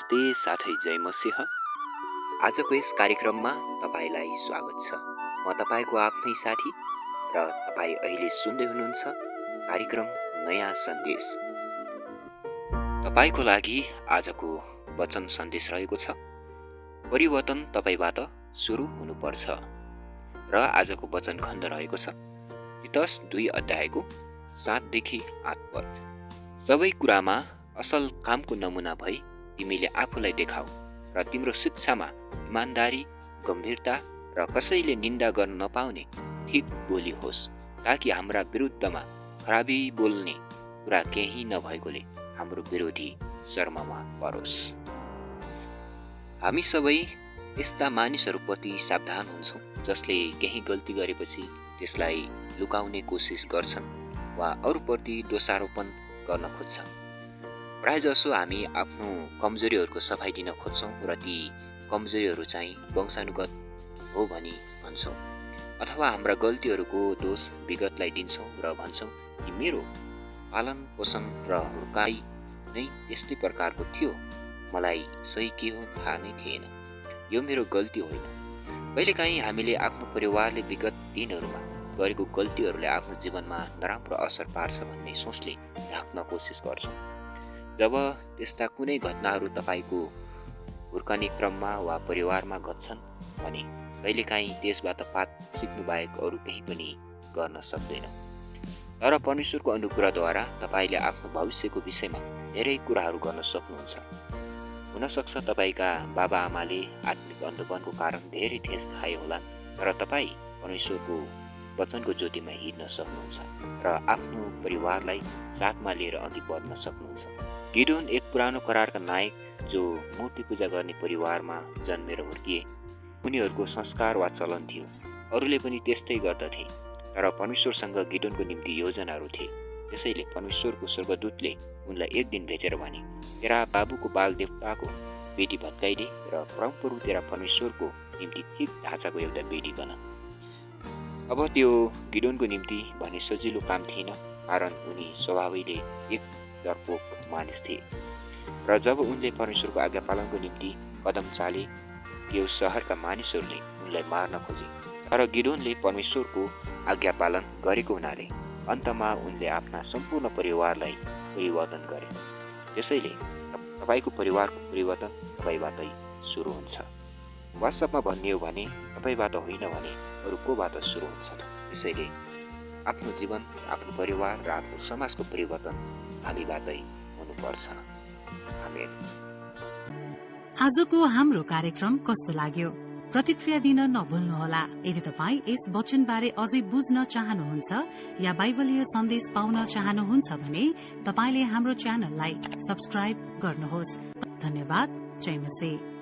नमस्ते साथै जय मसिह। आजको यस कार्यक्रममा तपाईलाई स्वागत छ। म तपाईको आफ्नै साथी र तपाई अहिले सुन्दै हुनुहुन्छ कार्यक्रम नयाँ सन्देश। तपाईको लागि आजको वचन सन्देश रहेको छ, परिवर्तन तपाईबाट सुरु हुनुपर्छ। र आजको वचन खण्ड रहेको छ तीतस 2 अध्यायको 7 देखि 8 पद। सबै कुरामा असल कामको नमुना भई तिमीले आफूलाई देखाऊ र तिम्रो शिक्षामा इमानदारी, गम्भीरता र कसैले निन्दा गर्न नपाउने ठीक बोली होस्, ताकि हाम्रा विरुद्धमा खराबी बोल्ने कुरा केही नभएकोले हाम्रो विरोधी शर्ममा परोस्। हामी सबै यस्ता मानिसहरूप्रति सावधान हुन्छौँ जसले केही गल्ती गरेपछि त्यसलाई लुकाउने कोसिस गर्छन् वा अरूप्रति दोषारोपण गर्न खोज्छन्। प्रायजसो हामी आफ्नो कमजोरीहरूको सफाई दिन खोज्छौँ र ती कमजोरीहरू चाहिँ वंशानुगत हो भनी भन्छौँ, अथवा हाम्रा गल्तीहरूको दोष विगतलाई दिन्छौँ र भन्छौँ कि मेरो पालन पोषण र हुर्काई नै त्यस्तै प्रकारको थियो, मलाई सही के हो थाहा नै थिएन, यो मेरो गल्ती होइन। कहिलेकाहीँ हामीले आफ्नो परिवारले विगत दिनहरूमा गरेको गल्तीहरूले आफ्नो जीवनमा नराम्रो असर पार्छ भन्ने सोचले ढाक्न कोसिस गर्छौँ। जब त्यस्ता कुनै घटनाहरू तपाईको हुर्कने क्रममा वा परिवारमा घट्छन् भने कहिलेकाहीँ त्यसबाट पाठ सिक्नु बाहेक अरू केही पनि गर्न सक्दैन। तर परमेश्वरको अनुग्रहद्वारा तपाईले आफ्नो भविष्यको विषयमा धेरै कुराहरू गर्न सक्नुहुन्छ। हुनसक्छ तपाईका बाबाआमाले आत्मिक अन्धोपनको कारण धेरै ठेस खाए होला, तर तपाई परमेश्वरको वचनको ज्योतिमा हिँड्न सक्नुहुन्छ र आफ्नो परिवारलाई साथमा लिएर अघि बढ्न सक्नुहुन्छ। गिदोन एक पुरानो करारका नायक जो मूर्ति पूजा गर्ने परिवारमा जन्मेर हुर्किए। उनीहरूको संस्कार वा चलन थियो, अरूले पनि त्यस्तै गर्दथे, तर परमेश्वरसँग गिदोनको निम्ति योजनाहरू थिए। त्यसैले परमेश्वरको स्वर्गदूतले उनलाई एक दिन भेटेर भने, तेरा बाबुको बाल देवताको बेटी भत्काइदे र परमप्रभु तेरा परमेश्वरको निम्ति ठिक ढाँचाको एउटा बेटी बना। अब त्यो गिदोनको निम्ति भने सजिलो काम थिएन, कारण उनी स्वभावैले एक डरपोक मानिस थिए। र जब उनले परमेश्वरको आज्ञा पालनको निम्ति कदम चाले, त्यो शहरका मानिसहरूले उनलाई मार्न खोजे, तर गिदोनले परमेश्वरको आज्ञा पालन गरेको हुनाले अन्तमा उनले आफ्ना सम्पूर्ण परिवारलाई परिवर्तन गरे। त्यसैले तपाईको परिवारको परिवर्तन तपाईबाटै सुरु हुन्छ। वास्तवमा भन्ने हो भने तपाईबाट होइन भने अरू कोबाट सुरु हुन्छ। त्यसैले आफ्नो जीवन, आफ्नो परिवार र आफ्नो समाजको परिवर्तन हामीबाटै हुनुपर्छ। आमेन। आजको हाम्रो कार्यक्रम कस्तो लाग्यो? प्रतिक्रिया दिन नभुल्नुहोला। यदि तपाईँ यस वचनबारे अझै बुझ्न चाहनुहुन्छ या बाइबलीय सन्देश पाउन चाहनुहुन्छ भने तपाईले हाम्रो च्यानललाई सब्स्क्राइब गर्नुहोस्। धन्यवाद। जय मसीह।